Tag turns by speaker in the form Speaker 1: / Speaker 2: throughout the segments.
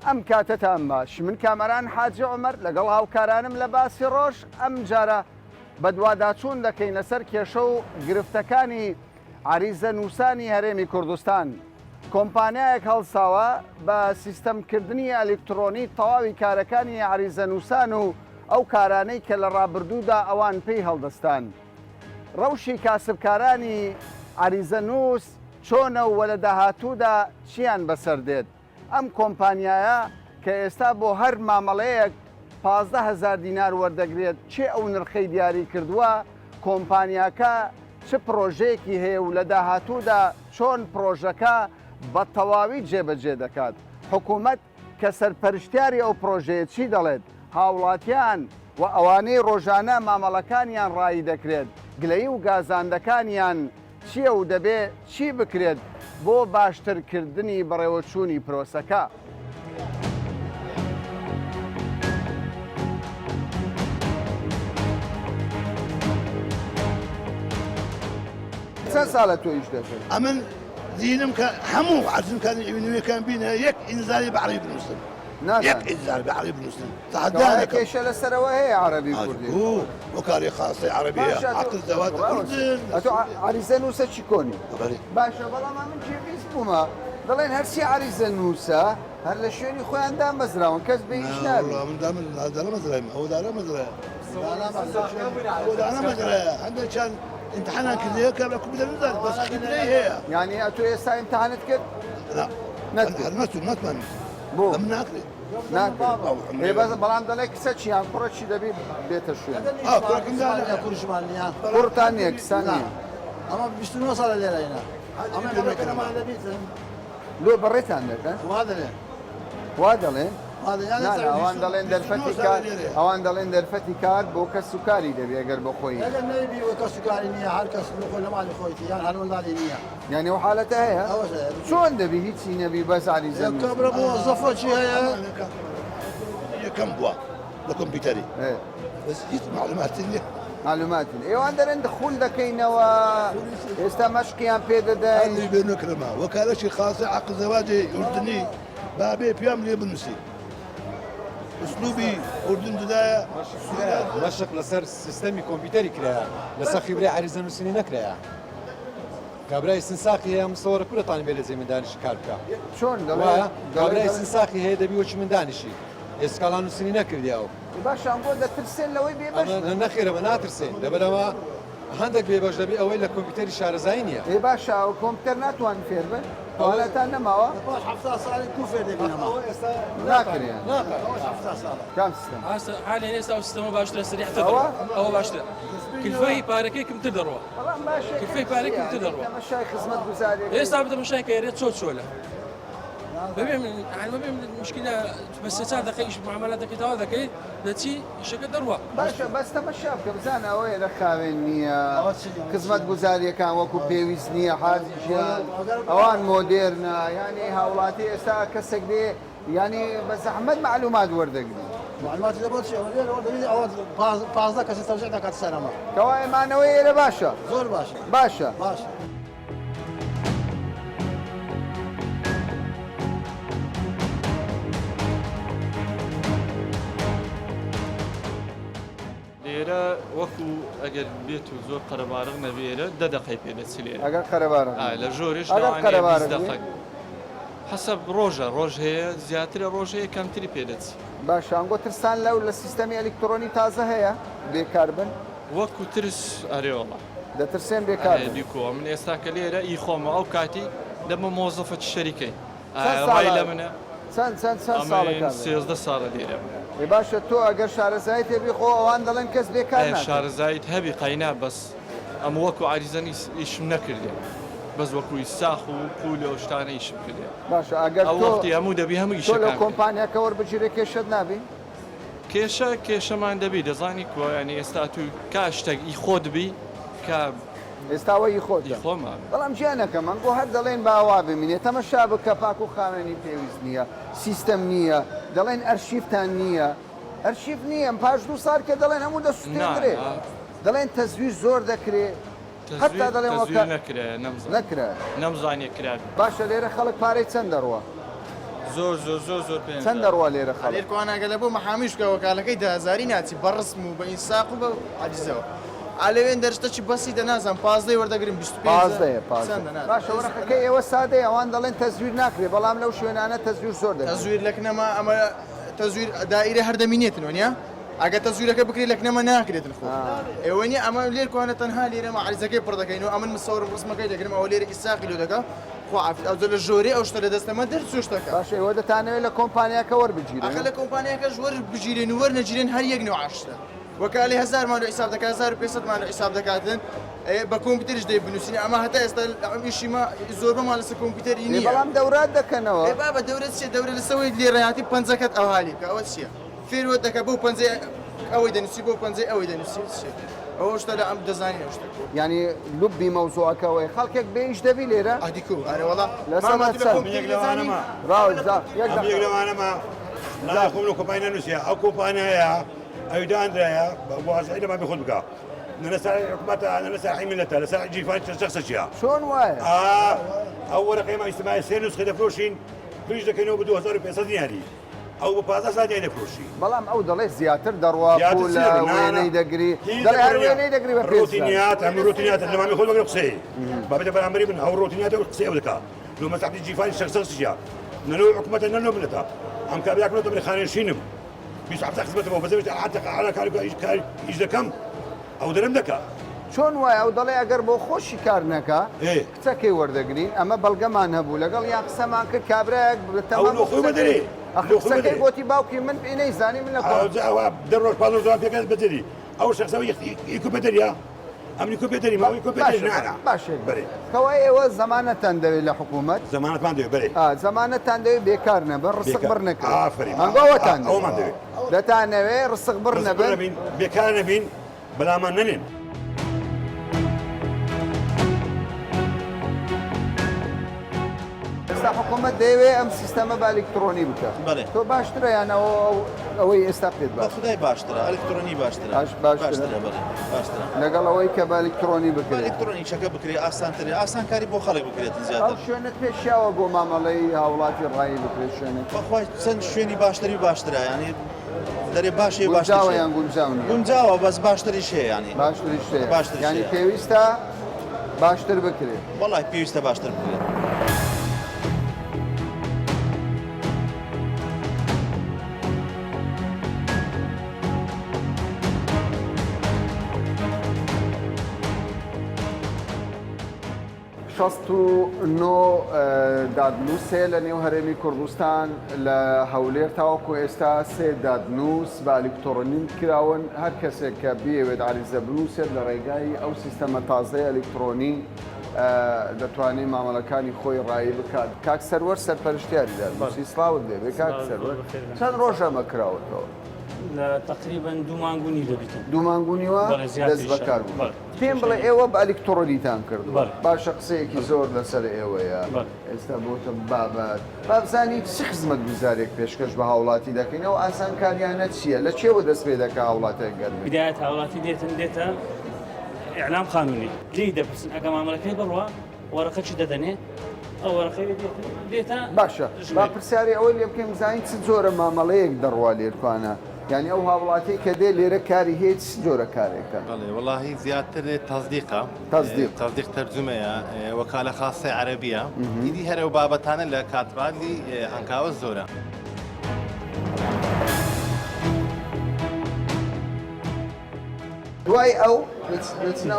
Speaker 1: ئەم کاتتان باش من کامەران حاجی عومەر لەگەڵ هاوکارانم لە باسی ڕۆژ ئەم جارە بە دوواداچوون دەکەین لەسەر کێشە و گرفتەکانی عریزە نووسانی هەرێمی کوردستان. کۆمپانیایەک هەڵساوە بە سیستەمکردنی ئەلکترۆنی تەواوی کارەکانی عریزە نووسان و ئەو کارانەی کە لە ڕابردوودا ئەوان پێی هەڵدەستان. ڕەوشی کاسبکارانی عریزە نووس چۆنە و وە لە داهاتوودا چیان بەسەر دێت؟ ئەم کۆمپانیایە کە ئێستا بۆ هەر مامەڵەیەک 15,000 دینار وەردەگرێت چێ ئەو نرخەی دیاری کردووە؟ کۆمپانیاکە چ پرۆژەیەکی هەیە و لە داهاتوودا چۆن پرۆژەکە بە تەواوی جێبەجێ دەکات؟ حکوومەت کە سەرپەرشتیاری ئەو پرۆژەیە چی دەڵێت؟ هاوڵاتیان و ئەوانەی ڕۆژانە مامەڵەکانیان ڕایی دەکرێت گلەی و گازاندەکانیان چییە و دەبێ چی بکرێت بۆ باشترکردنی بەڕێوەچوونی پرۆسەکە؟ چەند ساڵە تۆ ئیش دەکەیت؟
Speaker 2: ئەمن زیینم کە هەموو عەرزمکانی ئیبنویەکان بینە یەک ئینزاری بەعەرەبی بنووسن. یەک ئینزار بەعەرەبی بنووسن.
Speaker 1: کێشە لەسەرەوە هەیە عەرەبی کوردی.
Speaker 2: وەکاری خاصی عەرەبیە عەقل زەوات کوردن.
Speaker 1: ئەتۆ عەریزە نووسە چی کۆنی؟ باشە بەڵام من جێویست بوومە دەڵێن هەرچی عەریزە نووسە هەر لە شوێنی خۆیان دامەزراون کەس بێ هیچ نابێت.
Speaker 2: من دارە مەزرایمە ئەوە دارە مەزرایە. دارە مەزرایە هەندێک چەند امتحانان کردەیە کە لە کوبیدە نزان بەس خیبرەی هەیە.
Speaker 1: یعنی ئەتۆ ئێستا ئیمتحانت کرد؟
Speaker 2: نەکرد. نەتوانم.
Speaker 1: بۆ؟
Speaker 2: من ناکرێت.
Speaker 1: ناکرێت. بەڵام دەڵێ کسە چیان کوڕەچی دەبێت بێتە شوێن.
Speaker 3: کوڕشمان نییە.
Speaker 1: کوڕتان نییە کسان نییە.
Speaker 3: ئەمە 29 ساڵە لێرەینە. ئەمە بەڕێکەمان دەبیتن.
Speaker 1: لۆ بەڕێتان دەکەن؟
Speaker 3: وا دەڵێن.
Speaker 1: وا دەڵێن؟ ئەوان دەڵێن دەرفەتی کار ئەوان دەڵێن دەرفەتی کار بۆ کەس سوکاری دەبێ ئەگەر بخۆی.
Speaker 3: ئەگەر نەبی وە کەس سوکاری نییە هەر کەس بخۆی لە ماڵی خۆیتی یان هەر وەڵامی نییە.
Speaker 1: یعنی ئەو حالەتە هەیە؟ چۆن دەبی هیچی نەبی بەس عەریزە نووس؟
Speaker 3: کابرا بۆ زەفە چی هەیە؟
Speaker 2: یەکەم بووە لە کۆمپیوتەری. بەس هیچ معلوماتی نییە.
Speaker 1: معلوماتن ئێوان دەرێن دخول دەکەینەوە ئێستا مەشقیان پێ دەدەین.
Speaker 2: ئەنی بێ نەکرەما وەکالەشی خاصی عەقل زەواجی ئوردنی بابێ پیام لێ بنووسی. ئوسلوبی ئوردن ددایە
Speaker 4: مەشق لەسەر سیستەمی کۆمپیوتەری کرایە لەسەر خیبرای عەریزە نووسینی نەکرایە. کابرای سنساقی هەیە سەوەرە کوورەتان بێ لە جێ مندانیشی کار بکە.
Speaker 1: چۆن
Speaker 4: کابرای سنساقی هەیە دەبی وەکی مندانیشی ئێسکاڵان نووسینی نەکردیاوە.
Speaker 1: باشان بۆ دەترسێن لەوەی بێبەش
Speaker 4: نەخێرەوە ناترسێن لەبەرەوە هەندێک بێبەش دەبی ئەوەی لە کۆمپیوتەری شارەزایی نییە.
Speaker 1: ئێ باشە ئەو کۆمپیوتەر ناتوان فێر بن ئەوانەتان نەماوە؟
Speaker 3: باش 70 ساڵی کو فێر دەبینەوە.
Speaker 1: ناکرێن. کام سیستەم؟
Speaker 5: حاليا ئێستا ئەو سیستەمە باشترە سریعتر ئەوە باشترە. کلفەی پارەکەی کەمتر دەڕوە.
Speaker 1: بەڵام باشە
Speaker 5: کلفەی پارەی کەمتر دەڕوە.
Speaker 1: تەماشای خزمەت گوزاریەکە
Speaker 5: ئێستا بتەماشای کەیرێت چۆلە. ببین مشکلە بە سێ چوار دقیقە ئیش معاملات دەکەیتەوە دەکەی دەچی ئیشەکە دەڕوە.
Speaker 1: باشە بەس تەماشا بکە بزانە ئەوە ئێرە خاوێن نییە خزمەت گوزاریەکان وەکو پێویست نییە حاجیان ئەوان مۆدێرنە یعنی هاوڵاتی ئێستا کەسێک دێ ینی بە زەحمەت معلومات وەردەگری.
Speaker 3: معلوماتی لە بۆ چی ئەوە 15 کەسی تەوزیع دەکات سەرەما.
Speaker 1: کەوا ئێمانەوەی ئێرە باشە؟
Speaker 3: زۆر باشە.
Speaker 1: باشە.
Speaker 3: باشە.
Speaker 6: لێرە وەکو ئەگەر بێت و زۆر قەرەبارق نەبێرە 10 دقەی پێ دەچی لێرە
Speaker 1: ئەگەر قەرەبارە
Speaker 6: لە ژۆرش حەسەب ڕۆژ هەیە زیاترە ڕۆژ هەیە کەمتری پێ دەچی.
Speaker 1: باشە ئەنگۆ ترسان لەو لە سیستەمی ئەلکترۆنی تازە هەیە بێکار بن؟
Speaker 6: وەکو ترس ئەرێوەڵە
Speaker 1: دەترسێن بێکار
Speaker 6: دیکۆ من ئێستا کە لێرە ئی خۆمە ئەو کاتی دەمە مۆزەفەت شەریکەی ڕای لە منە
Speaker 1: چەند ساڵەکان
Speaker 6: 13 ساڵە لێرە.
Speaker 1: باشە تۆ ئەگەر شارەزای تێبی خۆ ئەوان دەڵێن کەس بێکار ناکات.
Speaker 6: شارەزایت هەبی قەینا بەس ئەمە وەکو عەریزە ئیشم نەکردێ بەس وەکوی ساخ و پول و شتانە ئیشم کردێ.
Speaker 1: باشە ئەگەر
Speaker 6: وەختی هەموو دەبی هەموو
Speaker 1: تۆ لە کۆمپانیاکە وەربگیرێ کێشت نابی؟
Speaker 6: کێشەمان دەبی دەزانی کوۆیانی ئێستا تو کاشتێک ئی خۆ دەبی کە
Speaker 1: ئێستاوەی خۆت
Speaker 6: خۆمان
Speaker 1: بەڵام گیانەکە من بۆ هەر دەڵێن باوا ببینێت تەمەشا بکە پاک و خاوێنی پێویست نییە سیستەم نییە دەڵێن ئەرشیفتان نییە ئەرشیف نییە پاش 2 ساڵ کە دەڵێن هەموو دەسووتێنرێ دەڵێن تەزویر زۆر دەکرێت حتا دەڵێن
Speaker 6: نەکرا
Speaker 1: نەمزانێ کرا باشە لێرە خەڵک پارەی چەند دەڕوە
Speaker 6: زۆر زۆر زۆر زۆر پێ
Speaker 1: چەند دەڕوا لێرە خەڵک
Speaker 7: لێرکواناگەلە بۆ مەحامیشکە وەکالەکەی دازاری ناچی بەڕسم و بە ئینساق و بە عجزەوە ئالەوێن دەرشتەی بەسی دەنازان پازدەی وەردەگرن
Speaker 1: 15 باشە وەرەقەکەی ئێوە سادەی ئەوان دەڵێن تەزویر ناکرێت بەڵام لەو شوێنانە تەزویر زۆر دەکرێت
Speaker 7: تەزویر لەکنەما ئەمە تەزویر دائیرە هەردەمینێتن وەنیا ئەگە تەزویرەکە بکرێت لەکنەمە ناکرێتن خۆ ئێوە نیە ئەمە لێرکوانە تەنها لێرە مەعریزەکەی پڕ دەکەینەوە ئەمن مسەورم ڕسمەکەی دەگرم ئەوە لێرە ئیساقی لێ دەکە ئەو لە ژۆری ئەو شتە لە دەستەمە دەرچۆشتەکە
Speaker 1: باشە ئێوە دەتانەوێت لە کۆمپانیاکە وەربگیرن
Speaker 7: ئەخە لە کۆمپانیاکەش وەربگیرێن و وەرنەگیرێن هەر یەک نوع عاشتە وەکالی 1000 مان حساب دەکات 1500 مان حساب دەکاتن بە کۆمپیوتەرش دەی بنووسین ئەمە هەتا ئێستا ئیشیمە زۆر بەمان لەسەر کۆمپیوتەری نییە
Speaker 1: بەڵام دەورات دەکەنەوە
Speaker 7: بابە دەورەت چێ دەورە لەسەوەی لێڕایەتی پەنجەکەت ئەوهالی کە ئەوە چییە فێرۆت دەکە بۆ پەنجەی ئەوەی دەنووسی بۆ پەنجەی ئەوەی دەنووسی ئەوە شتە لە ئەم دەزانی ئەو شتە
Speaker 1: ینی لوبی مەوزوعەکەەوەی خەڵکێک بێش دەبی لێرە
Speaker 7: ئادیکو ئارێوەڵا
Speaker 1: ڕاوزانەمە
Speaker 8: لا يخونوا كوباينا نسيا او كوباينا او داندريا واسعيد ما بياخذ بقى انا ساعي حكومتها انا ساعي ملتها ساعي جي فايت شخص اشياء
Speaker 1: شلون وايد
Speaker 8: اول قيمه اجتماعيه سينوس خذ فلوشين فلوس ده كانوا بدو 1000 بيصه ديالي او بازا ساعه ديالي فلوشي
Speaker 1: بەڵام ئەو دەڵێ زیاتر دەڕوا لە وێنەی دەگری دەڵێ هەر وێنەی دەگری بە
Speaker 8: روتينيات عملوا روتينيات اللي ما بياخذ بقى قصي بابا ده عمري من او روتينيات قصي وذكاء لو ما ساعي جي فايت شخص اشياء نلو حكومتنا نلو ملتها هم كان بياكلوا من خانين شينم بيصعب تخدمته بس حتى على كارو يجي كم او درم دكا
Speaker 1: چۆن وایە ئەو دەڵێ ئەگەر بۆ خۆشی کار نەکە کچەکەی وەردەگرین ئەمە بەڵگەمان هەبوو لەگەڵ یا قسەمان کرد کابراەک قسەکەی بۆتی باوکی من پێ زانی من
Speaker 8: دەڕۆژ پاڵۆ پێکات بەدەری ئەو شخصەوە یکوبەدەریە ئەم یکوبەدەری ماوەی کۆپێتەری نانە
Speaker 1: باشێک بەرێ کەوای ئێوە زەمانەتان دەوێت لە حکوومەت
Speaker 8: زەمانەتمان دەوێت بەرێ
Speaker 1: زەمانەتان دەوێت بێکار نەبن ڕسق بڕ نەکەن ئەنگەوەتان
Speaker 8: ئەومان دەوێت
Speaker 1: دەتانەوێت ڕسق بڕ نەبن
Speaker 8: بێکار نەبین بەلامان نەنێن
Speaker 1: ئێستا حکوومەت دەیەوێت ئەم سیستەمە بە ئەلکترۆنی بکە تۆ باشترە یان ئەوەی ئێستا پێت باش
Speaker 3: خدای باشترە ئەلکترۆنی باشترە
Speaker 1: لەگەڵ ئەوەی کە بە ئەلکترۆنی بکرێت
Speaker 3: ئەلکترۆنی چەکە بکرێت ئاسانترێ ئاسانکاری بۆ خەڵک بکرێتن زیاتر
Speaker 1: شوێنت پێشیاوە بۆ مامەڵەی هاوڵاتی ڕایی بکرێت شوێنێک
Speaker 3: بەخوای چەند شوێنی باشتری باشترە ینی دەرێ باشی
Speaker 1: باشەوە یان گونجاو
Speaker 3: گونجاوە بەس باشتری شێ ینی
Speaker 1: باشتری ینی پێویستە باشتر بکرێت
Speaker 3: وەڵای پێویستە باشتر بکرێت
Speaker 1: دادنووسێ لە نێو هەرێمی کوردستان لە هەولێر تاوەکو ئێستا سێ دادنووس بە ئەلکترۆنین کراون هەر کەسێک کە بیەوێت عریزە بنووسێت لە ڕێگای ئەو سیستەمە تازای ئەلکترۆنی دەتوانێت مامەڵەکانی خۆی ڕایی بکات کاک سەروەر سەرپەرشتیاری دادنووسی سڵاوت دەبێت کاک سەروەر چەند ڕۆژ ئەمە کراوەتەوە
Speaker 9: تقریبا دوو مانگونی دەبیتن
Speaker 1: دوو مانگونیوە دەست بەکار بوو پێم بڵێ ئێوە بە ئەلکترۆنیتان کردو باشە قسەیەکی زۆر لەسەر ئێوەیە ئێستا بۆتە بابەت بابزانی چی خزمەت گوزارێک پێشکەش بە هاوڵاتی دەکەینەوە ئاسان کاریانە چییە لە چێوە دەست پێ دەکە هاوڵاتێک گەرمی
Speaker 9: بدایەت هاوڵاتی دێتە ئیعلام قانونی لی دەپرسن ئەگە مامەڵەکەی بڕوە وەرەقەی دەدەنێ ئەو وەرەقەی دێتە
Speaker 1: باشە با پرسیاری ئەوەی لێ بکەین بزانین چ جۆرە مامەڵەیەک دەڕوا لێرکوانە يعني او هاوڵاتی کە دێ لێرە کاری هیچ جۆرە کارێکە
Speaker 10: والله زیاتر تەزدیقە تەزدیق تەرجمەیە وەکالە خاصی عەرەبیە دیدی هەرە و بابەتانە لە کاتبادلی ئەنکاوە زۆرە
Speaker 1: دوای ئەو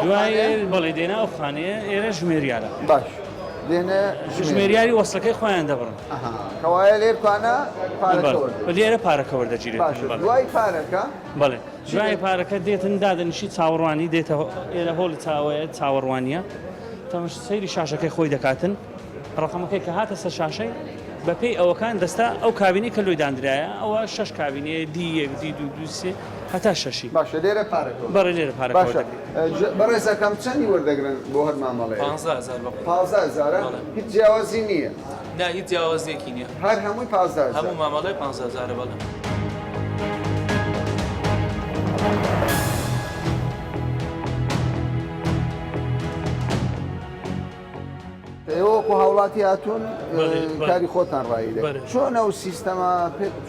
Speaker 9: دوای بەڵێ دێنە ئەو خانەیە ئێرە ژمێریارە
Speaker 1: باش دێنە
Speaker 9: ژمێریاری وەسڵەکەی خۆیان دەبڕن
Speaker 1: کەوایە لێرکوانە
Speaker 9: لێرە پارەکە وەردەگیرێت
Speaker 1: دوای پارەکە
Speaker 9: بڵێ دوای پارەکە دێتن دادەنیشی چاوەڕوانی دێتە ئێرە هۆڵی چاوەیە چاوەڕوانیە تەمەش سەیری شاشەکەی خۆی دەکاتن ڕقەمەکەی کە هاتە سەر شاشەی بەپێی ئەوەکان دەستا ئەو کابینی کە لۆی دانرایە ئەوە 6 کابینەیە دی1 دی2 دی3 هەتا شەشی
Speaker 1: باشە لێرە پارەکە
Speaker 9: بەڕێ لێرە پارەکە
Speaker 1: بەڕێزەکەم چەندی وەردەگرن بۆ هەر مامەڵەیە 15000 هیچ جیاوازی نییە
Speaker 6: نا هیچ جیاوازیەکی نییە
Speaker 1: هەر هەمووی 15000
Speaker 6: هەموو مامەڵەی 15000 بەڵێ
Speaker 1: ئێوەکو هاوڵات وڵاتی هاتوون کاری خۆتان ڕایی دەکەن چۆنە و سیستەمە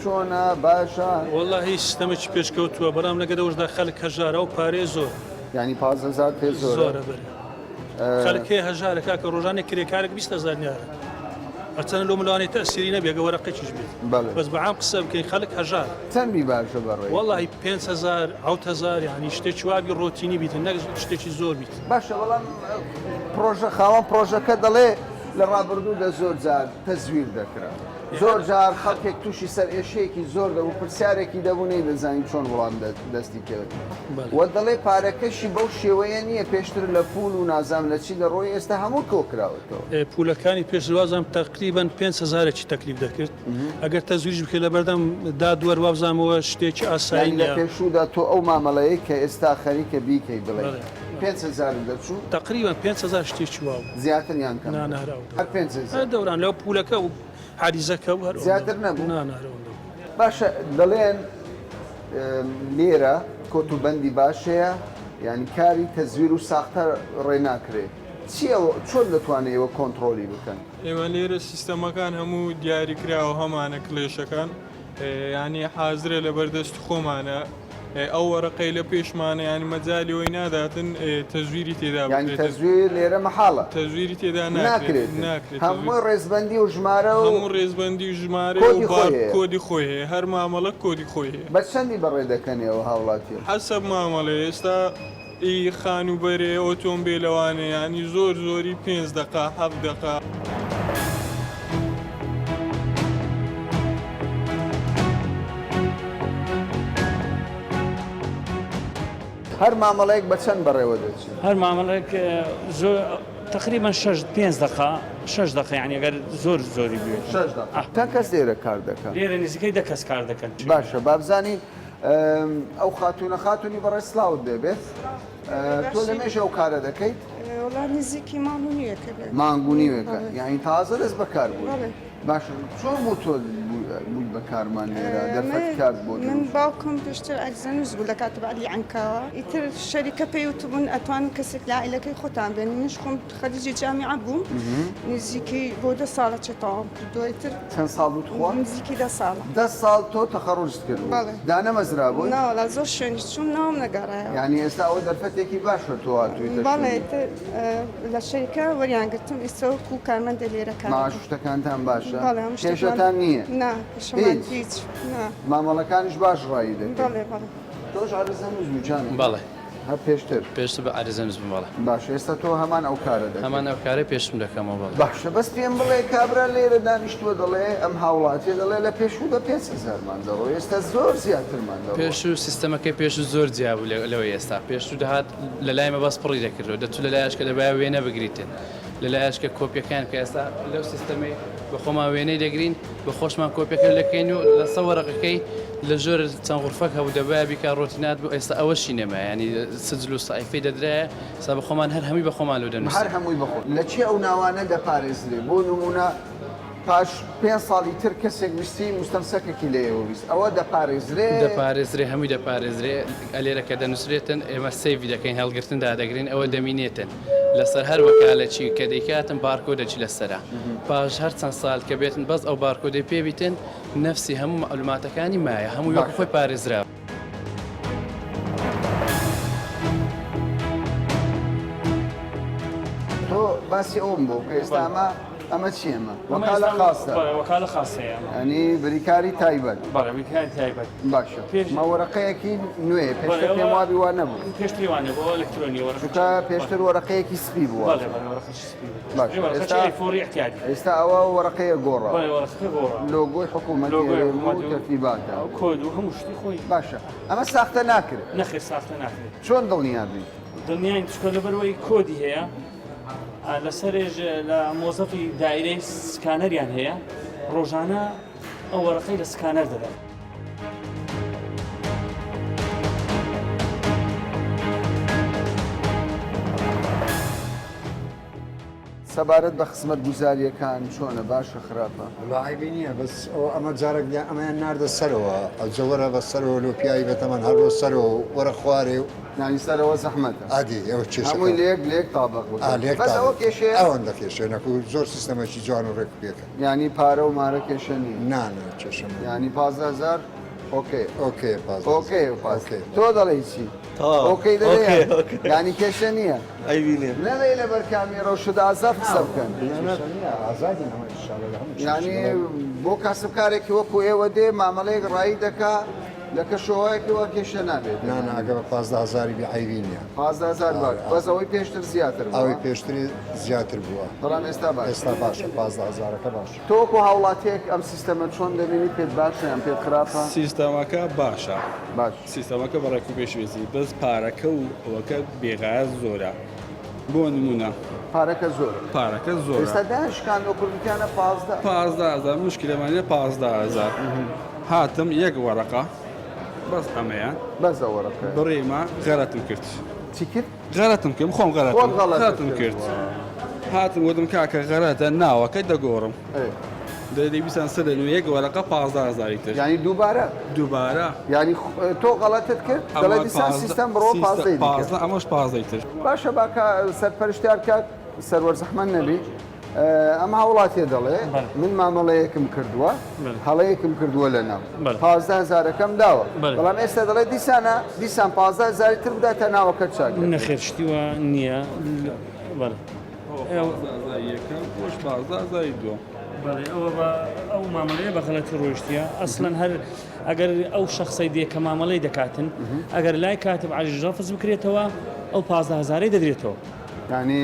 Speaker 1: چۆنە باشە
Speaker 11: والله سیستەمێکی پێشکەوتووە بەڵام لەگەڵەوەشدا خەڵک هەژارە و پارێ زۆر
Speaker 1: ینی 15,000 پێ
Speaker 11: زۆرە خەڵکێ هەژارە کاکە ڕۆژانێک کرێکارێک 20,000 نیارە ئەچەند لۆ ملوانی تەسیری نەبێ گە وەرەقەیەکیش بێت بەس بەعام قسە بکەین خەڵک هەژار
Speaker 1: چەندی باشە بەڕێ
Speaker 11: والله 5,000 7,000 یعنی شتێکی وابی ڕۆتینی بیتن نەک شتێکی زۆر بیت
Speaker 1: باشە بەڵام پرۆژە خاوەن پرۆژەکە دەڵێ لە ڕابردوودا زۆر جار تەزویر دەکرا زۆر جار خەڵکێک تووشی سەر ئێشەیەکی زۆر دەبوو پرسیارێکی دەبوو نەی دەزانین چۆن وەڵام دەستی کرد وە دەڵێ پارەکەشی بەو شێوەیە نییە پێشتر لە پول و نازام لە چی لە ڕۆی ئێستا هەموو کۆکراوەتەوە
Speaker 11: پولەکانی پێشوازم تقریبان 5,000 تەکلیف دەکرد ئەگەر تەزویریش بکە لە بەردەم دا دووەر وابزانەوە شتێکی ئاسایی
Speaker 1: لە پێشودا تۆ ئەو مامەڵەیە کە ئێستا خەریکە بیکەی بڵێ 5,000 دەچوو
Speaker 11: تقریبان 5,000 شتێکی واو
Speaker 1: زیاتر یان کەم هەر 5,000
Speaker 11: دەوران لەو پولەکە و حادیزەکە و هەر
Speaker 1: زیاتر نەبوو باشە دەڵێن لێرە کۆتوبەندی باشەیە ینی کاری تەزویر و ساختە ڕێناکرێت چۆن دەتوانێتەوە کۆنتترۆلی بکەن
Speaker 12: ئێمە لێرە سیستەمەکان هەموو دیاریکراوە هەمانە کلێشەکان ینی حازرە لە بەردەست خۆمانە ئەو وەرەقەی لە پێشمانە ینی مەجای ئەوی ناداتن تەزویری تێدا
Speaker 1: تەزویر لێرە مەحاڵە
Speaker 12: تەزویری تێدا
Speaker 1: ناکرێت هەموو ڕێزبەندی و ژمارە و
Speaker 12: هەموو ڕێزبەندی و ژمارە کۆدی خۆی هەیە هەر مامەڵە کۆدی خۆی هەیە
Speaker 1: بە چەندی بەڕێ دەکەنەوە هاوڵاتی
Speaker 12: حەسەب مامەڵێ ئێستا ئی خانوبەرێ ئۆتۆمبیلەوانە ینی زۆر زۆری 5 دقا 7 دقا
Speaker 1: هەر مامەڵەیەک بە چەند بەڕێوە دەچێت
Speaker 9: هەر مامەڵێک تقریبا 6 دقا 6 دقا یعنی ئەگەر زۆری بێت
Speaker 1: تا کەس لێرە کار دەکات
Speaker 9: لێرە نزیکەی دە کەس کار دەکەن
Speaker 1: باشە بابزانین ئەو خاتونی بەڕێ سلااوت دەبێت تۆ لە مێژە ئەو کارە دەکەیت
Speaker 13: نزیکی مانگونیەکە
Speaker 1: مانگونیوەکە یعنی تازە دەست بەکار بوو باشە چۆن بۆ تۆ بووی بەکارمان لێرە دەرفەت کات بۆ
Speaker 13: من باوکم پێشتر ئەگزەنووس بوو لە کاتەبعلی عنکاوە ئیتر شەریکە پێیوتبوون ئەتوان کەسێک لە عیلەکەی خۆتان بێن منیش خۆم خەریجی جامیعە بووم نزیکی بۆ 2 ساڵە چێتەواو کردووە ئیتر
Speaker 1: چەند ساڵ بوو خۆ
Speaker 13: نزیکی 10 ساڵە
Speaker 1: 10 ساڵ تۆ تەخەڕوجت کردبوو دانەمەزرا بووی
Speaker 13: ناوەڵا زۆر شوێنی چوون ناوم نەگەڕایەوە
Speaker 1: یعنی ئێستا ئەوە دەرفەتێکی باشە تۆ هاتوویتە
Speaker 13: بەڵێ لە شەریکە وەریانگرتم ئێستا وەکو کارمەندە لێرەکان
Speaker 1: ماشتەکانتان باشە کێشەتان نییە
Speaker 13: هیچ
Speaker 1: مامەڵەکانیش باش ڕایی دەکەن تۆش عەرزەنووس بوو جانم
Speaker 14: بەڵێ
Speaker 1: هەر پێشتر
Speaker 14: پێشتر بە عەرزەنووس بووم بەڵێ
Speaker 1: باش ئێستا تۆ هەمان ئەو کارە دەکەی
Speaker 14: هەمان ئەو کارە پێشم دەکەمەوە بەڵێ
Speaker 1: باشە بەس پێم بڵێ کابرا لێرە دانیشتووە دەڵێ ئەم هاوڵاتیە دەڵێ لە پێشوو 5,000مان دەڕۆ ئێستا زۆر زیاترمان دەڕۆ
Speaker 14: پێشوو سیستەمەکەی پێشوو زۆر جیا بوو لەوەی ئێستا پێشوو دەهات لە لایمە بەس پڕی دەکردەوە دەتوو لە لایەشکە دەبایە وێنە بگریتن لە لایەشکە کۆپیەکان کە ئێستا لەو سیستەمەی بە خۆمان وێنەی دەگرین بە خۆشمان کۆپیەکە دەکەین و لە سەوەڕەقەکەی لە ژۆر چەند غورفەک هەبوو دەبایە بیکە ڕۆتینات بوو ئێستا ئەوەشی نەما ینی سجل و سایفەی دەدرایە سا بە خۆمان هەر هەمووی بە خۆمان لەو دەنووسین
Speaker 1: هەر هەمووی بەخۆ لە چی ئەو ناوانە دەپارێزرێ بۆ نمونە پاش 5 ساڵی تر کەسێک ویستی مستەمسەکێکی لێەوە ویست ئەوە
Speaker 14: دەپارێزرێ هەمووی دەپارێزرێ ئەلێرەکە دەنووسرێتن ئێمە سەیڤی دەکەین هەڵگرتن دادەگرین ئەوە دەمینێتن لەسەر هەر وەکالەچی کە دەیکاتن بارکۆ دەچی لەسەرا پاش هەر چەند ساڵ کە بێتن بەس ئەو بارکۆدەی پێبیتن نەفسی هەموو مەعلوماتەکانی مایە هەموو وەکو خۆی پارێزراوە
Speaker 1: تۆ باسی ئەوم بوو کە ئێستا ئەمە چیەمە وەکالە خاستە
Speaker 9: وەکالە خاستەیە
Speaker 1: ئەنی بریکاری تایبەت
Speaker 9: بریکاری تایبەت
Speaker 1: باشە ماوەرەقەیەکی نوێ پێشتر پێم وابی وا نەبوو
Speaker 9: پێشتری وانێ بۆ ئەلکترۆنی
Speaker 1: چونکە پێشتر وەرەقەیەکی سپی بووە ئێستا ئەوە وەرەقەیە گۆڕە لۆگۆی حکوومەتی تەرتیباتە
Speaker 9: کۆد و هەموو شتی خۆی
Speaker 1: باشە ئەمە ساختە ناکرێت
Speaker 9: نەخێر ساختە ناکرێت
Speaker 1: چۆن دڵنیابی
Speaker 9: دڵنیاین چکە لەبەرەوەی کۆدی هەیە لەسەرێژ لە مۆزەفی دایرەی سکانەریان هەیە ڕۆژانە ئەو وەرەقەی لە سکانەر دەدەن
Speaker 1: سەبارەت بە خزمەت گوزاریەکان چۆنە باشە خراپە؟
Speaker 4: لاعبی نییە بەس ئەمە جارێک ئەمەیان ناردە سەرەوە ئەوجەوەرە بە سەرەوە لۆپیایی بەتەمان هەروە سەرەوە وەرە خوارێ و
Speaker 1: نانی سەرەوە زەحمەتە
Speaker 4: ئادی ئەوە چێشە
Speaker 1: هەمووی لێک تابق
Speaker 4: بەس ئەوە کێشێ ئەوەندە کێشێنەکو زۆر سیستەمەکی جوان و ڕێک پێکە
Speaker 1: ینی پارە و مارە کێشەنی
Speaker 4: نانە کێشەمە
Speaker 1: ینی 15000 ئۆکێ
Speaker 4: ئۆکێ
Speaker 1: تۆ دەڵێ چی؟ ئۆکەی دەڵێ ینی کێشە نییە نەڵێ لە بەرکامی ڕەوشدا ئازاد قسە بکەن ینی بۆ کاسبکارێکی وەکو ئێوە دێ مامەڵەیەک ڕایی دەکا لە کەشەوەیەکی وە کێشە نابێت
Speaker 4: ناناگە بە 15000 بیعیبی نییە
Speaker 1: 15000 بەس ئەوەی پێشتر زیاتر
Speaker 4: ئەوەی پێشتری زیاتر بووە
Speaker 1: بەڵام ئێستا
Speaker 4: باشە 15000ەکە باش
Speaker 1: تۆکو هاوڵاتیەک ئەم سیستەمە چۆن دەبینی پێت باشە یان پێت خراپە؟
Speaker 15: سیستەمەکە باشە
Speaker 1: باش
Speaker 15: سیستەمەکە بەڕێک و پێشوێزی بەس پارەکە و ئەوەکە بێغایە زۆرە بۆ نمونە
Speaker 1: پارەکە زۆر
Speaker 15: پارەکە زۆر
Speaker 1: ئێستا دانشکان و کوردستانە
Speaker 15: 15000 مشکلەمانە 15000 هاتم یەک وەرەقە بەس ئەمەیان
Speaker 1: بەس ئەوەرەکە
Speaker 15: بڕێمە غەرەتم کرد
Speaker 1: چی کرد؟
Speaker 15: غەرەتم کرد خۆم غەرەتم کرد هاتم وتم کاکە غەرەتە ناوەکەی دەگۆڕم دەیبیستان سەدەن و یەک وەرەقە 15000 تر
Speaker 1: ینی دووبارە ینی تۆ غەڵەتت کرد دەڵێ دیسان سیستەم بڕۆ 15
Speaker 15: ئەمەش 15 تر
Speaker 1: باشە باکە سەرپەرشتیار کاک سەروەر زەحمەت نەبی ئەم هاوڵاتێ دەڵێ من مامەڵەیەکم کردووە هەڵەیەکم کردووە لە ناو 15000ەکەم داوە بەڵام ئێستا دەڵێ دیسان 15000 تر بداتە ناوەکە چاک
Speaker 9: نەخێرشتیوە نییە
Speaker 15: پۆش 15000 دووە
Speaker 9: بەڵێ ئەو مامەڵەیە بە غەڵەتی ڕۆیشتیە ئەسڵەن هەر ئەگەر ئەو شخصی دێ کە مامەڵەی دەکاتن ئەگەر لای کاتب عەلیژ ڕەفز بکرێتەوە ئەو 15000 دەدرێتەوە
Speaker 1: ینی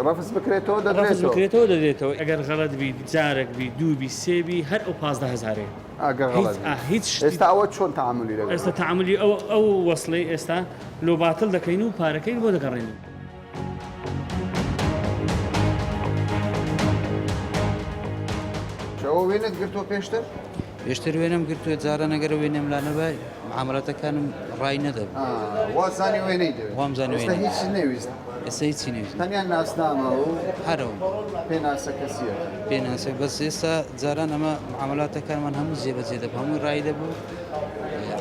Speaker 1: ڕەفز بکرێتەوە
Speaker 9: دەدرێتەوە ئەگەر غەڵەت بی جارێک بی دوو بی سێ بی هەر ئەو 15000 هیچ
Speaker 1: ئێستا ئەوە چۆن تعاملی دەکەن
Speaker 9: ئێستا تعاملی ئەو وەسڵەی ئێستا لۆ باتڵ دەکەین و پارەکەی بۆ دەگەڕێن
Speaker 1: ئەوە وێنت گرتووە
Speaker 16: پێشتر وێنم گرتووە جارە نەگەرە وێنێم لانەبای معاملەتەکانم ڕای نەدەبێت
Speaker 1: وازانی وێنەی دەوێت
Speaker 16: وامزانی
Speaker 1: ئێستا هیچی نەویست
Speaker 16: ئێستا هیچی نویست
Speaker 1: تەنیا ناسنامە و
Speaker 16: هەرەوە
Speaker 1: پێناسە کەسیە
Speaker 16: پێناسە بەس ئێستا جاران ئەمە معاملاتەکانمان هەموو جێبەجێ دەب هەموو ڕای دەبوو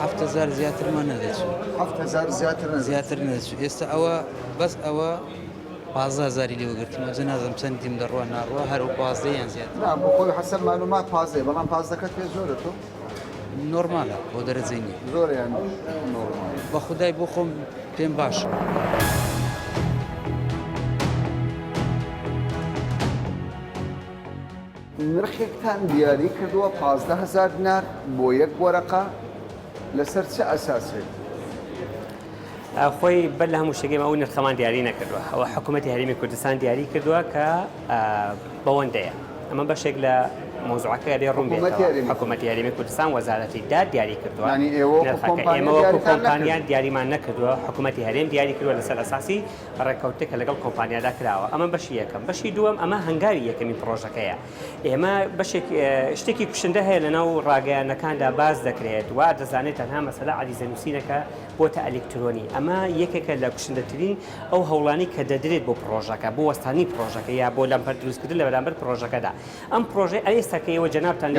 Speaker 16: 7000 زیاترمان نەدەچوو
Speaker 1: 7000
Speaker 16: زیاتر نەدەچوو ئێستا ئەوە بەس ئەوە 15000 لێوە گرتم ئەجە نازم چەندیم دەڕوە ناڕوە هەرو 15 یان زیاتر
Speaker 1: بۆ خۆی حەسەن معلومات 15 بەڵام 15کەت پێ زۆرە تۆ
Speaker 16: نۆرمالە بۆ دەرەجەی نیە
Speaker 1: زۆریان
Speaker 16: بە خودای بۆ خۆم پێم باشە
Speaker 1: نرخێکتان دیاری کردووە 15000 دینار بۆ یەک وەرەقە لەسەر چه ئەساسێک؟
Speaker 17: خۆی بەر لە هەموو شتێکێمە ئەو نرخەمان دیاری نەکردووە ئەوە حکوومەتی هەرێمی کوردستان دیاری کردووە کە بەوەندەیە ئەمە بەشێک لە مۆزوعەکە لێ ڕوون بێتەوە حکوومەتی هەرێمی کوردستان وەزارەتی داد دیاری کردووە ئێمە وەکو کۆمپانیان دیاریمان نەکردووە حکوومەتی هەرێم دیاری کردووە لەسەر ئەساسی ڕێکەوتێکە لەگەڵ کۆمپانیادا کراوە ئەمە بەشی یەکەم بەشی دووەم ئەمە هەنگاوی یەکەمی پرۆژەکەیە ئێمە بەشێک شتێکی کوشندە هەیە لەناو ڕاگەیانەکاندا باز دەکرێت وا دەزانێت تەنها مەسەلە عەریزەنووسینەکە بۆتە ئەلکترۆنی ئەمە یەکێکە لە کوشندەترین ئەو هەوڵانی کە دەدرێت بۆ پرۆژەکە بۆ وەستانی پرۆژەکە یا بۆ لەمپەر دروستکردن لە بەرامبەر پرۆژەکەدا ئەم پرۆژە ئێستاکەیەوە جەنابتان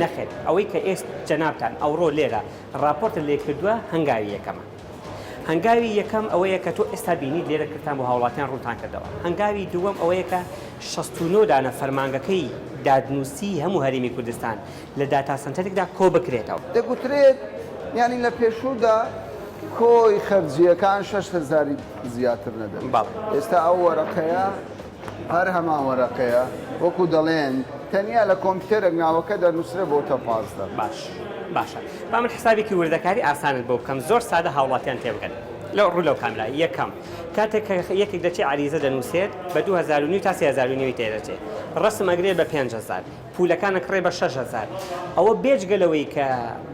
Speaker 17: نەخێت ئەوەی کە ئێست جەنابتان ئەوڕۆ لێرە راپۆرت لێ کردووە هەنگاوی یەکەمە هەنگاوی یەکەم ئەوەیە کە تۆ ئێستا بینیت لێرە کردان بۆ هاوڵاتیان ڕوونتان کردەوە هەنگاوی دووەم ئەوەیە کە 69 دانە فەرمانگەکەی دادنووسی هەموو هەرێمی کوردستان لە داتا سنتەرێکدا کۆ بکرێتەوە
Speaker 1: دەگوترێت ینی لە پێشوودا کۆی خەرجیەکان 6000 زیاتر نەدەن ئێستا ئەو وەرەقەیە هەر هەمان وەرەقەیە وەکو دەڵێن تەنیا لە کۆمپیوتەرێک ناوەکە دەنووسرێ بۆتە 15
Speaker 17: باشە با من حسابێکی وردەکاری ئاسانت بۆ بکەم زۆر سادە هاوڵاتیان تێبگەن لەو ڕوو لەو کاملا یەکەم کاتێک یەکێک دەچێت عەریزە دەنووسێت بە 2009 تا 3009 تێدەچێت ڕسم ئەگرێت بە 5000 پولەکانە کڕێ بە 6000 ئەوە بێجگەلەوەی کە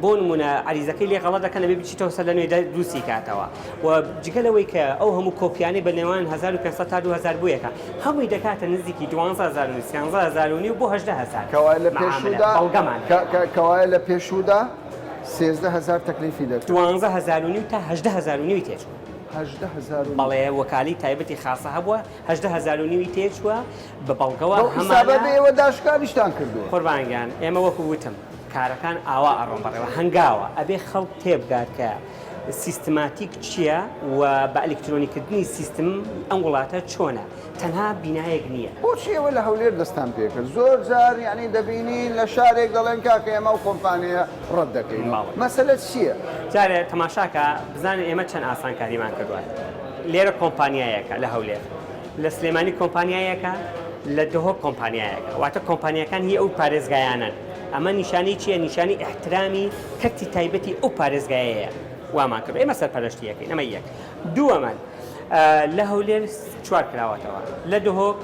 Speaker 17: بۆ نمونە عەریزەکەی لێ غەڵەت دەکەن لەبێ بچیتەوە سەر لە نوێ دووسی کاتەوە و جگەلەوەی کە ئەو هەموو کۆپیانەی بە نێوان 1500 تا 2000 بوویەکە هەمووی دەکاتە نزیکی 12000 13000 بۆ 18000
Speaker 1: کەوایە لە پێشوودا 13000 تەکلیفی دەکرد
Speaker 17: 12000 تا 18000 تێچوو بەڵێ وەکالی تایبەتی خاصە هەبووە 18,000 تێچووە بە بەڵگەوە
Speaker 1: هەمانەوە داشکاریشتان کردو
Speaker 17: قوربانگیان ئێمە وەکو وتم کارەکان ئاوا ئەڕۆم بەڕێوە هەنگاوە ئەبێ خەڵک تێبگات کە سیستماتیک چییە و بە ئەلکترۆنیکردنی سیستم ئەم وڵاتە چۆنە تەنها بینایەک نییە
Speaker 1: بۆچی ئێوە لە هەولێر دەستان پێکرد زۆر جار یعنی دەبینین لە شارێک دەڵێن کاکە ئێمە و کۆمپانیە ڕەت دەکەین مەسەلە چییە؟
Speaker 17: جارێ تەماشاکە بزانین ئێمە چەند ئاسانکاریمان کردووە لێرە کۆمپانیایەکە لە هەولێر لە سلێمانی کۆمپانیایەکە لە دهۆک کۆمپانیایەکە واتە کۆمپانیەکان هی ئەو پارێزگایانن ئەمە نیشانی چییە نیشانی احترامی کەتی تایبەتی ئەو پارێزگایەیە وامان کرد ئێمە سەرپەرشتیەکەین ئەمە یەک دووەمان لە هەولێر 4 کراوەتەوە لە دهۆک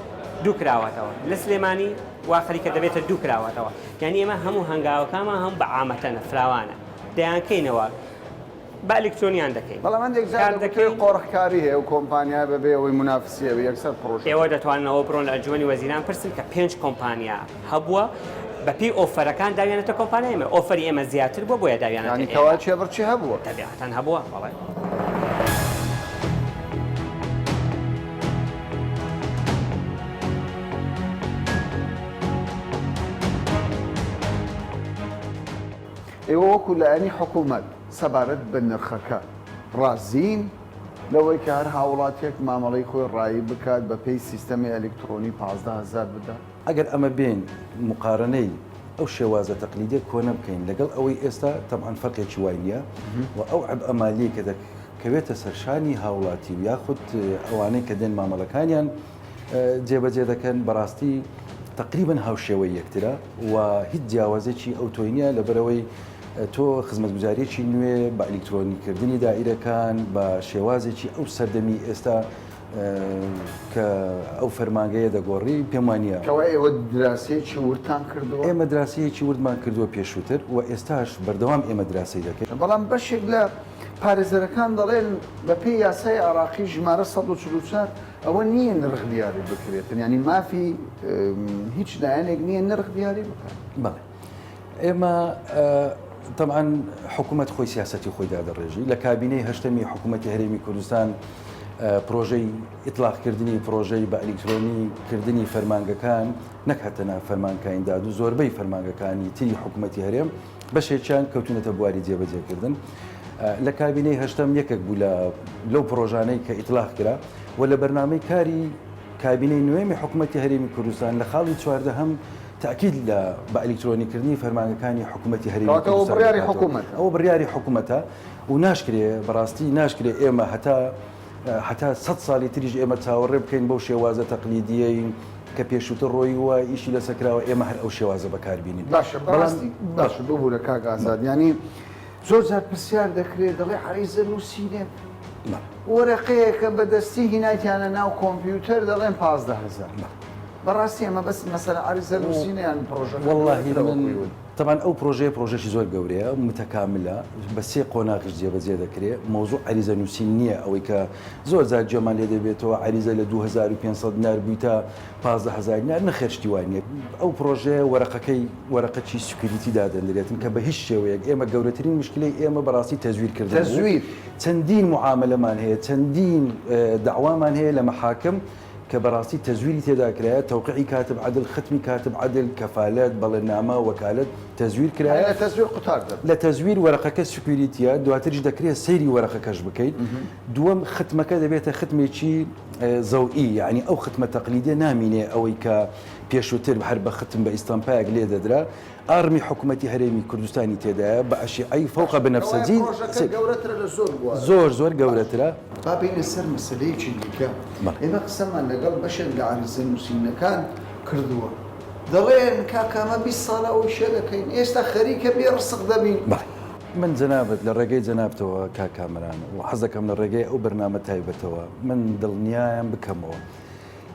Speaker 17: 2 کراوەتەوە لە سلێمانی واخەری کە دەبێتە 2 کراوەتەوە یعنی ئێمە هەموو هەنگاوەکانمان هەم بە عامەتەنە فراوانە دەیانکەینەوە بە ئەلکترۆنیان دەکەین
Speaker 1: بەڵام من دەکەی قۆڕحکاری هەیە و کۆمپانیا بەبێ ئەوەی منافسیەوە یەکسەر پرۆژە
Speaker 17: ئێوە دەتواننەوە بڕۆن لە ئەنجومەنی وەزیران پرسن کە 5 کۆمپانیا هەبووە بەپی ئۆفەرەکان داویانێتە کۆمپانیای ئێمە ئۆفەری ئێمە زیاتر بووە بۆیە داویانەتی
Speaker 1: کەوا چێبڕچی هەبووە
Speaker 17: تەبیعەتەن هەبووە بەڵێ
Speaker 1: ئێوە وەکو لایەنی حکوومەت سەبارەت بە نرخەکە ڕازین لەوەی کە هەر هاوڵاتێک مامەڵەی خۆی ڕایی بکات بە پێی سیستەمی ئەلکترۆنی 15,000 بدات
Speaker 18: ئەگەر ئەمە بین مقارنەی ئەو شێوازە تەقلیدی کۆنە بکەین لەگەڵ ئەوەی ئێستا تەمان فەرقێکی وای نییە و ئەو ئەمالی کە دەکەوێتە سەرشانی هاوڵاتی و یاخود ئەوانەی کە دێن مامەڵەکانیان جێبەجێ دەکەن بەڕاستی تقریبا هاوشێوەی یەکترە و هیچ جیاوازێکی ئەو تۆی نییە لەبەرەوەی تۆ خزمەتگوزاریەکی نوێ بە ئەلکترۆنیکردنی دائیرەکان بە شێوازێکی ئەو سەردەمی ئێستا کە ئەو فەرمانگەیە دەگۆڕی پێم وانە
Speaker 1: ئێوە دراسەیەکی ورتان کردووە
Speaker 18: ئێمە دراسەیەکی وردمان کردووە پێشووتر و ئێستاش بەردەوام ئێمە دراسی دەکەین
Speaker 1: بەڵام بەشێک لە پارێزەرەکان دەڵێن بە پێی یاسای عراقی ژمارە 144 ئەوە نییە نرخ دیاری بکرێتن ینی مافی هیچ لایەنێک نییە نرخ دیاری بکات
Speaker 18: بەڵێ ئێمە طبعا حکوومەت خۆی سیاسەتی خۆی دادەڕێژی لە کابینەی هەشتەمی حکوومەتی هەرێمی کوردستان پرۆژەی ئیطلاقکردنی پرۆژەی بە ئەلکترۆنیکردنی فەرمانگەکان نەکاتەنە فەرمانکانداد و زۆربەی فەرمانگەکانی تری حکوومەتی هەرێم بەشێکیان کەوتونەتە بواری جێبەجێکردن لە کابینەی هەشتەم یەکێک بوو لەو پرۆژانەی کە ئیطلاق کرا و لە بەرنامەی کاری کابینەی نوێمی حکوومەتی هەرێمی کوردستان لە خاڵی 14 هەم تاکید لە بە ئەلکترۆنیکردنی فەرمانگەکانی حکوومەتی هەرێمی کوردستان ئەوە بڕیاری حکوومەتە و ناشکرێ بەڕاستی ناشکرێ ئێمە هەتا 100 ساڵی تریژ ئێمە چاوەڕێ بکەین بەو شێوازە تەقلیدیەی کە پێشووتر ڕۆی وە ئیشی لەسەکراوە ئێمە هەر ئەو شێوازە بەکاربینین
Speaker 1: باشە بۆ لە کاک ئازاد ینی زۆر جار پرسیار دەکرێت دەڵێ عەریزە نووسینێ وەرەقەیەکە بەدەستی هینایتیانە ناو کۆمپیوتەر دەڵێن 15,000 بەڕاستی ئەمە بەس مەسەلە عەریزە نووسینیان پرۆژە
Speaker 18: واللهی طبعا ئەو پرۆژەیەکی زۆر گەورەیە متەکاملە بە 3 قۆناغش جێبەجێ دەکرێت مۆزوع عەریزە نووسین نییە ئەوەی کە زۆر زار جێمان لێ دەبێتەوە عەریزە لە 2500 دینار بووی تا 15,000 دینار نەخێرشتی وانە ئەو پرۆژەیە وەرەقەی سکیوریتی دادەنرێتن کە بە هیچ شێوەیەک ئێمە گەورەترین مشکلەی ئێمە بەڕاستی تەزویرکردن چەندین معاملەمان هەیە چەندین داوامان هەیە لە مەحاکم کە بەڕاستی تەزویری تێدا کرایە تەوقیعی کاتب عەدل ختمی کاتب عەدل کەفالەت بەڵێنامە وەکالەت تەزویر کرایە لە تەزویر وەرەقەکە سکیوریتیە دواتریش دەکرێت سەیری وەرەقەکەش بکەیت دووەم ختمەکە دەبێتە ختمێکی زەوئی یعنی ئەو ختمە تەقلیدیە نامینێ ئەوەی کە پێشووتر هەر بە ختم بە ئیستامپایەک لێ دەدرا ئارمی حکوومەتی هەرێمی کوردستانی تێدایە بە ئەشیعی فەوقە بنەفسەجی زۆر گەورەترە
Speaker 1: با بینە سەر مەسلەیەکی دیکە ئێمە قسەمان لەگەڵ بەشێک لە عەریزە نووسینەکان کردووە دەڵێن کاکامە 20 ساڵە ئەو شێ دەکەین ئێستا خەریکە بێ ڕسق دەبین
Speaker 18: من جەنابەت لە ڕێگەی جەنابتەوە کاکامران و حەزەکەم لە ڕێگەی ئەو بەرنامە تایبەتەوە من دڵنیایان بکەمەوە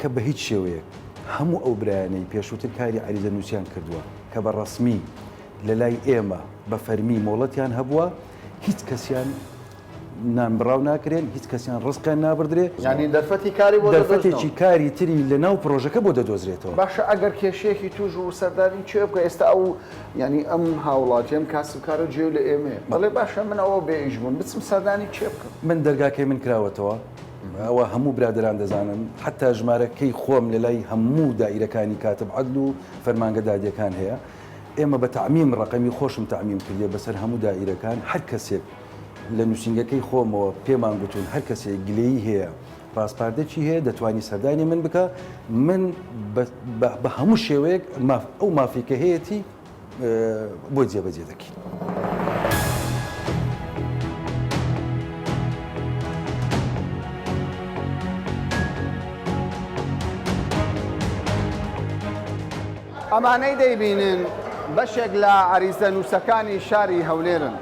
Speaker 18: کە بە هیچ شێوەیەک هەموو ئەو برایانەی پێشووتر کاری عەریزە نووسیان کردووە کە بە ڕەسمی لە لای ئێمە بە فەرمی مۆڵەتیان هەبووە هیچ کەسیان نانبراو ناکرێن هیچ کەسیان ڕستیان نابدرێ
Speaker 1: ینی دەرفەتی کاری بۆ
Speaker 18: دەرفەتێکی کاری تری لە ناو پرۆژەکە بۆ دەدۆزرێتەوە.
Speaker 1: باشە ئەگەر کێشەیەکی توش و سەردانی چێ بکە ئێستا ئەو ینی ئەم هاوڵاتی ئەم کاسبکارە جێو لە ئێمێ بەڵێ باشە من ئەوە بێئیش بووم بچم سەردانی چێ بکەم.
Speaker 18: من دەرگاکەی من کراوەتەوە ئەوە هەموو برادران دەزانن حتا ژمارەکەی خۆم لە لای هەموو دائیرەکانی کاتب عەدل و فەرمانگە دادیەکان هەیە. ئێمە بە تعمیم ڕقەمی خۆشم تعمیم کردێ بەسەر هەموو دائیرەکان هەر کەسێک لە نووسنگەکەی خۆمەوە پێمان گوتون هەر کەسێک گلەیی هەیە پاسپاردەکی هەیە دەتوانی سەردانی من بکە من بە هەموو شێوەیەک ئەو مافیکە هەیەی بۆ جێبەجێ دەکەین.
Speaker 1: ئەمانەی دەیبینن بەشێک لە عریزە نووسەکانی شاری هەولێرن.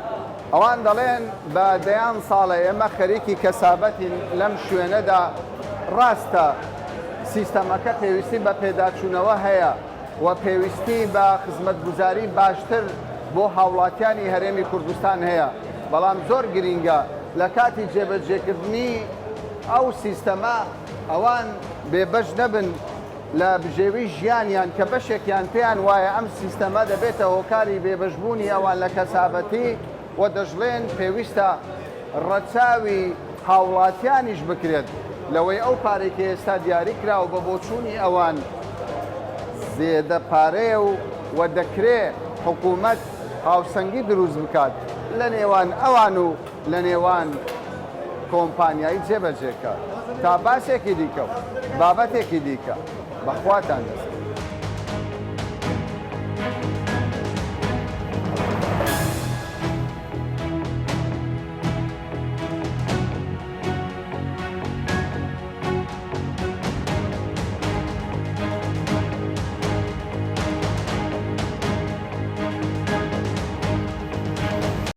Speaker 1: ئەوان دەڵێن بە دەیان ساڵە ئێمە خەریکی کەسابەتین لەم شوێنەدا ڕاستە سیستەمەکە پێویستی بە پێداچوونەوە هەیە و پێویستی بە خزمەتگوزاری باشتر بۆ هاوڵاتیانی هەرێمی کوردستان هەیە بەڵام زۆر گرینگە لە کاتی جێبەجێکردنی ئەو سیستەمە ئەوان بێبەش نەبن لە بژێوی ژیانیان کە بەشێکیان پێیان وایە ئەم سیستەمە دەبێتە هۆکاری بێبەشبوونی ئەوان لە کەسابەتی و دەژڵێن پێویستە ڕەچاوی هاوڵاتیانیش بکرێت لەوەی ئەو پارێکی ئێستا دیاری کراوە بە بۆچوونی ئەوان زێدە پارەیە و دەکرێ حکوومەت هاوسەنگی دروست بکات لە نێوان ئەوان و لە نێوان کۆمپانیایی جێبەجێکە تا باسێکی دیکە و بابەتێکی دیکە بەخواتان دەست.